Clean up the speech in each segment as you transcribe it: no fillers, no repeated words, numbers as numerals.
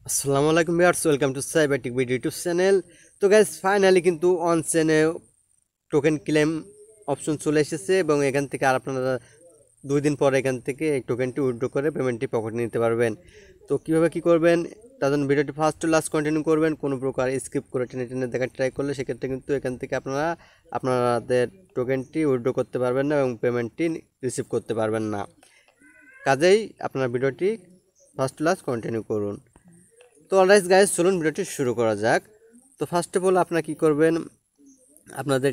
আসসালামু আলাইকুম viewers, welcome to Cybertech video YouTube channel. তো গাইস, ফাইনালি কিন্তু on chain token claim option চলে এসেছে এবং এখান থেকে আর আপনারা 2 দিন পরে এখান থেকে এই টোকেনটি উইথড্র করে পেমেন্টটি পকেটে নিতে পারবেন। তো কীভাবে কী করবেন তার জন্য ভিডিওটি ফার্স্ট টু লাস্ট কন্টিনিউ করবেন। কোনো প্রকার স্কিপ করে টেনে টেনে দেখার ট্রাই করলে সেক্ষেত্রে কিন্তু এখান থেকে আপনারা আপনাদের টোকেনটি উইথড্র করতে পারবেন না এবং পেমেন্টটি রিসিভ করতে পারবেন না। কাজেই আপনার ভিডিওটি ফার্স্ট টু লাস্ট কন্টিনিউ করুন। তো অলরাইট গাইস, চলুন ভিডিওটি শুরু করা যাক। তো ফার্স্ট অফ অল আপনারা কী করবেন, আপনাদের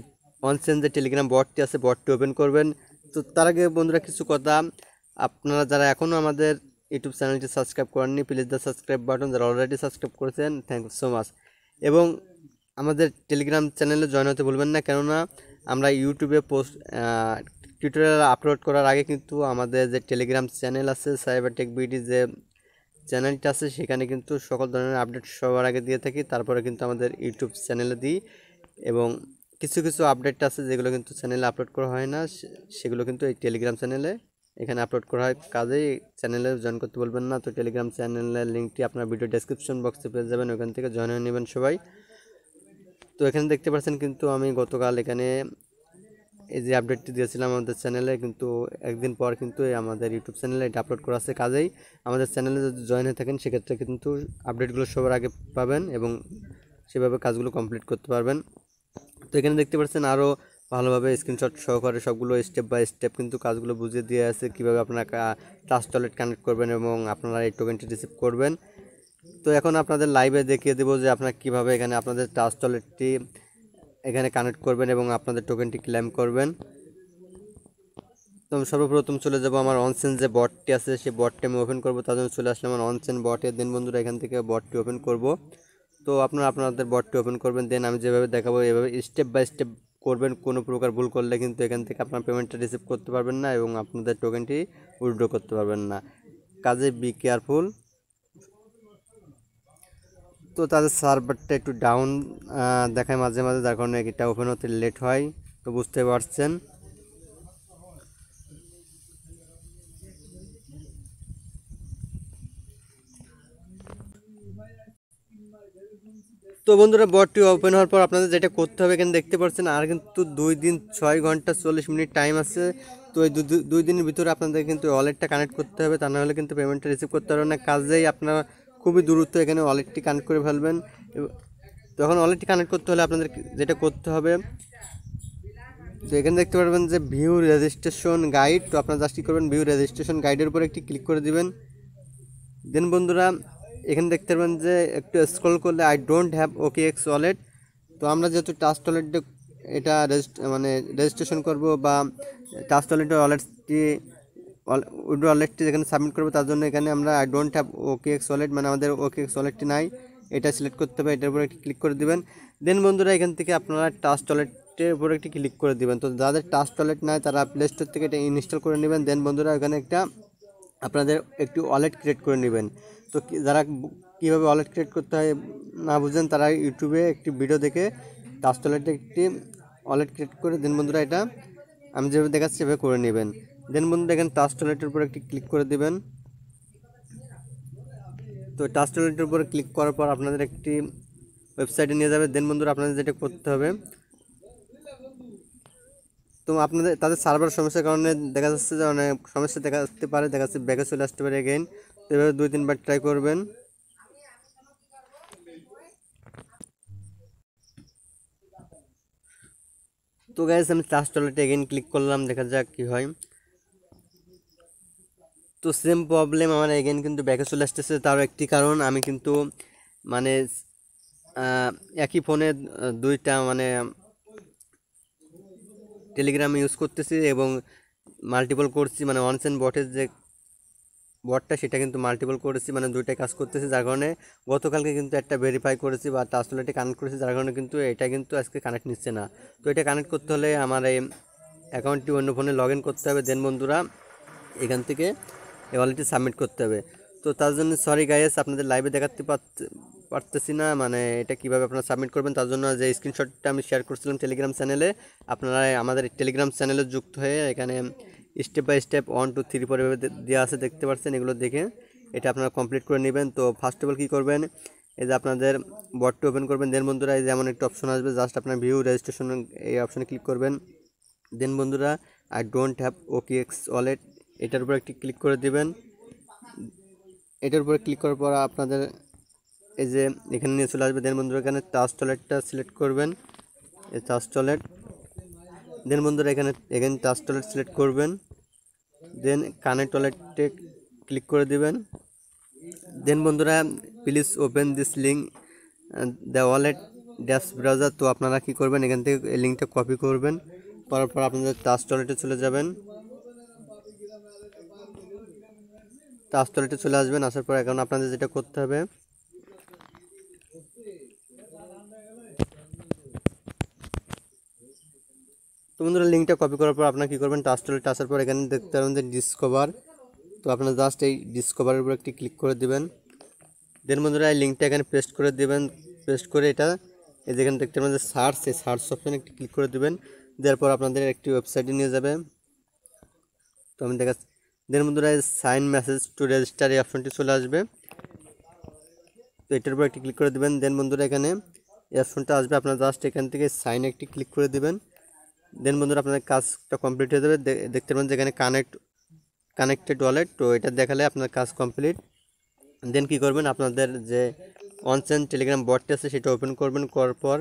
অনচেন যে টেলিগ্রাম বটটি আছে বটটি ওপেন করবেন। তো তার আগে বন্ধুরা কিছু কথা, আপনারা যারা এখনও আমাদের ইউটিউব চ্যানেলটি সাবস্ক্রাইব করেননি, প্লিজ দ্য সাবস্ক্রাইব বাটন, যারা অলরেডি সাবস্ক্রাইব করেছেন থ্যাংক ইউ সো মাচ। এবং আমাদের টেলিগ্রাম চ্যানেলে জয়েন হতে ভুলবেন না, কেননা আমরা ইউটিউবে পোস্ট টিউটোরিয়াল আপলোড করার আগে কিন্তু আমাদের যে টেলিগ্রাম চ্যানেল আছে সাইবারটেক বিডি যে চ্যানেলটা আছে সেখানে কিন্তু সকল ধরনের আপডেট সবার আগে দিয়ে থাকি, তারপরে কিন্তু আমাদের ইউটিউব চ্যানেলে দিই। এবং কিছু কিছু আপডেট আছে যেগুলো কিন্তু চ্যানেলে আপলোড করা হয় না, সেগুলো কিন্তু এই টেলিগ্রাম চ্যানেলে এখানে আপলোড করা হয়। কাজেই চ্যানেলে জয়েন করতে বলবেন না। তো টেলিগ্রাম চ্যানেলের লিঙ্কটি আপনার ভিডিও ডেসক্রিপশন বক্সে পেয়ে যাবেন, ওখান থেকে জয়েন হয়ে নেবেন সবাই। তো এখানে দেখতে পাচ্ছেন কিন্তু আমি গতকাল এখানে এই যে আপডেটটি দিয়েছিলাম আমাদের চ্যানেলে, কিন্তু একদিন পর কিন্তু আমাদের ইউটিউব চ্যানেলে এটা আপলোড করা আছে। কাজেই আমাদের চ্যানেলে যদি জয়েন হয়ে থাকেন সেক্ষেত্রে কিন্তু আপডেটগুলো সবার আগে পাবেন এবং সেভাবে কাজগুলো কমপ্লিট করতে পারবেন। তো এখানে দেখতে পাচ্ছেন আরও ভালোভাবে স্ক্রিনশট সহকারে সবগুলো স্টেপ বাই স্টেপ কিন্তু কাজগুলো বুঝিয়ে দিয়ে আছে, কীভাবে আপনারা ট্রাস্ট ওয়ালেট কানেক্ট করবেন এবং আপনারা এই টোকেনটি রিসিভ করবেন। তো এখন আপনাদের লাইভে দেখিয়ে দেবো যে আপনারা কীভাবে এখানে আপনাদের ট্রাস্ট ওয়ালেটটি এখানে কানেক্ট করবেন এবং আপনাদের টোকেনটি ক্লেম করবেন। তো সর্বপ্রথম চলে যাব আমার অনচেন যে বটটি আছে সেই বটটি আমি ওপেন করব। তার জন্য চলে আসলাম আমার অনচেন বটে। দেন বন্ধুরা এখান থেকে বটটি ওপেন করব। তো আপনারা আপনাদের বটটি ওপেন করবেন, দেন আমি যেভাবে দেখাবো এভাবে স্টেপ বাই স্টেপ করবেন। কোনো প্রকার ভুল করলে কিন্তু এখান থেকে আপনার পেমেন্টটা রিসিভ করতে পারবেন না এবং আপনাদের টোকেনটি উইথড্র করতে পারবেন না। কাজে বি কেয়ারফুল। তো তাদের সার্ভারটা একটু ডাউন দেখায় মাঝে মাঝে, যার কারণে এটা ওপেন হতে লেট হয়, তো বুঝতে পারছেন। তো বন্ধুরা, বটটি ওপেন হওয়ার পর আপনাদের যেটা করতে হবে এখানে দেখতে পাচ্ছেন আর কিন্তু 2 দিন 6 ঘন্টা 40 মিনিট টাইম আছে। তো এই 2 দিনের ভিতরে আপনাদের কিন্তু ওয়ালেটটা কানেক্ট করতে হবে, তা নাহলে কিন্তু পেমেন্টটা রিসিভ করতে পারবেন না। কাজেই আপনারা খুবই দ্রুত এখানে ওয়ালেটটি কানেক্ট করে ফেলবেন। তখন ওয়ালেটটি কানেক্ট করতে হলে আপনাদের যেটা করতে হবে, তো এখানে দেখতে পারবেন যে ভিউ রেজিস্ট্রেশন গাইড। তো আপনারা জাস্ট কী করবেন, ভিউ রেজিস্ট্রেশন গাইডের উপর একটি ক্লিক করে দিবেন। দেন বন্ধুরা এখানে দেখতে পারবেন যে একটু স্ক্রল করলে I don't have OKX wallet. তো আমরা যেহেতু ট্রাস্ট ওয়ালেট এটা রেজিস্ট্রেশন করব বা ট্রাস্ট ওয়ালেটের ওয়ালেটটি যেখানে সাবমিট করবো, তার জন্য এখানে আমরা I don't have OKX wallet, মানে আমাদের OKX ওয়ালেটটি নাই, এটা সিলেক্ট করতে হবে। এটার উপর একটি ক্লিক করে দিবেন। দেন বন্ধুরা এখান থেকে আপনারা ট্রাস্ট ওয়ালেটের উপর একটি ক্লিক করে দিবেন। তো যাদের ট্রাস্ট ওয়ালেট নাই তারা প্লে স্টোর থেকে এটা ইনস্টল করে নেবেন। দেন বন্ধুরা এখানে আপনাদের একটি ওয়ালেট ক্রিয়েট করে নেবেন। তো যারা কীভাবে ওয়ালেট ক্রিয়েট করতে হয় না বুঝেন, তারা ইউটিউবে একটি ভিডিও দেখে ট্রাস্ট ওয়ালেটে একটি ওয়ালেট ক্রিয়েট করে দেন বন্ধুরা এটা আমি যেভাবে দেখাচ্ছি সেভাবে করে নেবেন। দেন বন্ধুরা এখানে ট্রাস্ট ওয়ালেটের উপর একটি ক্লিক করে দেবেন। তো ট্রাস্ট ওয়ালেটের উপর ক্লিক করার পর আপনাদের একটি ওয়েবসাইটে নিয়ে যাবে। দেন বন্ধুরা আপনাদের যেটা করতে হবে, তো আপনাদের তাদের সার্ভার সমস্যার কারণে দেখা যাচ্ছে যে অনেক সমস্যা দেখা আসতে পারে, দেখা যাচ্ছে ব্যাকে চলে আসতে পারে এগেইন। তো এভাবে 2-3 বার ট্রাই করবেন। তো গাইস, আমি ট্রাস্ট ওয়ালেটে এগেইন ক্লিক করলাম, দেখা যাক কী হয়। তো সেম প্রবলেম আমার এগেইন কিন্তু ব্যাকে চলে আসতেছে। তারও একটি কারণ, আমি কিন্তু মানে একই ফোনে দুইটা টেলিগ্রাম ইউজ করতেছি এবং মাল্টিপল করছি, অনচেন বটের যে বটটা সেটা কিন্তু মাল্টিপল করেছি, দুইটাই কাজ করতেছি। যার কারণে গতকালকে কিন্তু একটা ভেরিফাই করেছি বা ট্রাস্ট ওয়ালেটে কানেক্ট করেছি, যার কারণে কিন্তু এটা কিন্তু আজকে কানেক্ট নিচ্ছে না। তো এটা কানেক্ট করতে হলে আমার এই অ্যাকাউন্টটি অন্য ফোনে লগ ইন করতে হবে। দেন বন্ধুরা এখান থেকে এই ওয়ালেটটি সাবমিট করতে হবে। তো তার জন্য সরি গাইস, আপনাদের লাইভে দেখাতে পারতেছি না এটা কীভাবে আপনারা সাবমিট করবেন। তার জন্য যে স্ক্রিনশটটা আমি শেয়ার করছিলাম টেলিগ্রাম চ্যানেলে, আপনারা আমাদের টেলিগ্রাম চ্যানেলে যুক্ত হয়ে এখানে স্টেপ বাই স্টেপ 1 2 3 4 এভাবে দেওয়া আছে, দেখতে পাচ্ছেন। এগুলো দেখে এটা আপনারা কমপ্লিট করে নেবেন। তো ফার্স্ট অফ অল কী করবেন, এই যে আপনাদের বটটি ওপেন করবেন। দেন বন্ধুরা এই যে এমন একটা অপশন আসবে, জাস্ট আপনার ভিউ রেজিস্ট্রেশন এই অপশনে ক্লিক করবেন। দেন বন্ধুরা I don't have OKX wallet, এটার উপর একটি ক্লিক করে দিবেন। এটার উপরে ক্লিক করার পর আপনাদের এই যে এখানে নিয়ে চলে আসবে। দেন বন্ধুরা এখানে ট্রাস্ট ওয়ালেটটা সিলেক্ট করবেন, এই ট্রাস্ট ওয়ালেট। দেন বন্ধুরা এখানে ট্রাস্ট ওয়ালেট সিলেক্ট করবেন। দেন কানেক্ট ওয়ালেটে ক্লিক করে দিবেন। দেন বন্ধুরা please open this link the wallet dash browser. তো আপনারা কী করবেন, এখান থেকে এই লিঙ্কটা কপি করবেন, করার পর আপনাদের ট্রাস্ট ওয়ালেটে চলে যাবেন। ট্রাস্ট ওয়ালেটে চলে আসবেন, আসার পর এখন আপনাদের যেটা করতে হবে, তো বন্ধুরা লিঙ্কটা কপি করার পর আপনারা কী করবেন, ট্রাস্ট ওয়ালেটে আসার পর এখানে দেখতে পারবেন যে ডিসকভার। তো আপনারা জাস্ট এই ডিসকভারের উপর একটি ক্লিক করে দিবেন। দেন বন্ধুরা এই লিঙ্কটা এখানে পেস্ট করে দিবেন। পেস্ট করে এটা এই যেখানে দেখতে পাবেন যে সার্চ, এই সার্চ অপশানে একটি ক্লিক করে দিবেন। দেওয়ার পর আপনাদের একটি ওয়েবসাইটে নিয়ে যাবে। তো আমি দেখা, দেন বন্ধুরা সাইন মেসেজ টু রেজিস্টার এই অপশনটি চলে আসবে। তো এটার উপর একটি ক্লিক করে দিবেন। দেন বন্ধুরা এখানে এই অপশনটা আসবে, আপনারা জাস্ট এখান থেকে সাইন একটি ক্লিক করে দিবেন। দেন বন্ধুরা আপনাদের কাজটা কমপ্লিট হয়ে যাবে। দেখতে পাবেন যে এখানে কানেক্টেড ওয়ালেট, তো এটা দেখালে আপনার কাজ কমপ্লিট। দেন কী করবেন, আপনাদের যে অনচেন টেলিগ্রাম বটটি আছে সেটা ওপেন করবেন, করার পর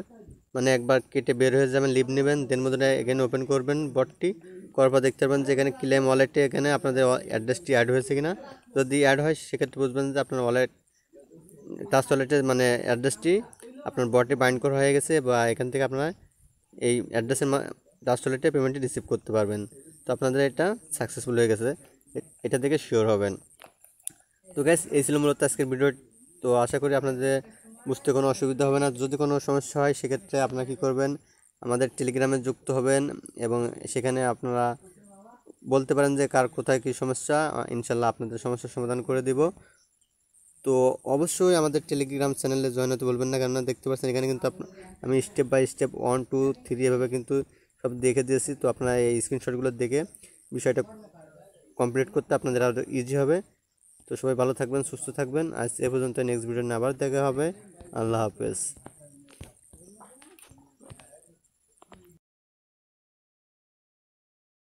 মানে একবার কেটে বের হয়ে যাবেন, লিভ নেবেন। দেন বন্ধুরা এখানে ওপেন করবেন বটটি, করার পর দেখতে পাবেন যে এখানে ক্লেম ওয়ালেটে এখানে আপনাদের অ্যাড্রেসটি অ্যাড হয়েছে কিনা। যদি অ্যাড হয় সেক্ষেত্রে বুঝবেন যে আপনার ট্রাস্ট ওয়ালেটের মানে অ্যাড্রেসটি আপনার বটে বাইন্ড করা হয়ে গেছে, বা এখান থেকে আপনারা এই অ্যাড্রেসের ট্রাস্ট ওয়ালেটে পেমেন্টটি রিসিভ করতে পারবেন। তো আপনাদের এটা সাকসেসফুল হয়ে গেছে, এটা থেকে শিওর হবেন। তো গ্যাস এই ছিল মূলত আজকের ভিডিও। তো আশা করি আপনাদের বুঝতে কোনো অসুবিধা হবে না। যদি কোনো সমস্যা হয় সেক্ষেত্রে আপনারা কী করবেন, আমাদের টেলিগ্রামে যুক্ত হবেন এবং সেখানে আপনারা বলতে পারেন যে কার কোথায় কী সমস্যা, ইনশাল্লাহ আপনাদের সমস্যার সমাধান করে দিব। তো অবশ্যই আমাদের টেলিগ্রাম চ্যানেলে জয়েন হতে বলবেন না, কেননা দেখতে পাচ্ছেন এখানে কিন্তু আমি স্টেপ বাই স্টেপ 1 2 3 এভাবে কিন্তু সব দেখে দিয়েছি। তো আপনারা এই স্ক্রিনশটগুলো দেখে বিষয়টা কমপ্লিট করতে আপনাদের আরও ইজি হবে। তো সবাই ভালো থাকবেন, সুস্থ থাকবেন। আজ এ পর্যন্ত, নেক্সট ভিডিও নিয়ে আবার দেখা হবে। আল্লাহ হাফেজ।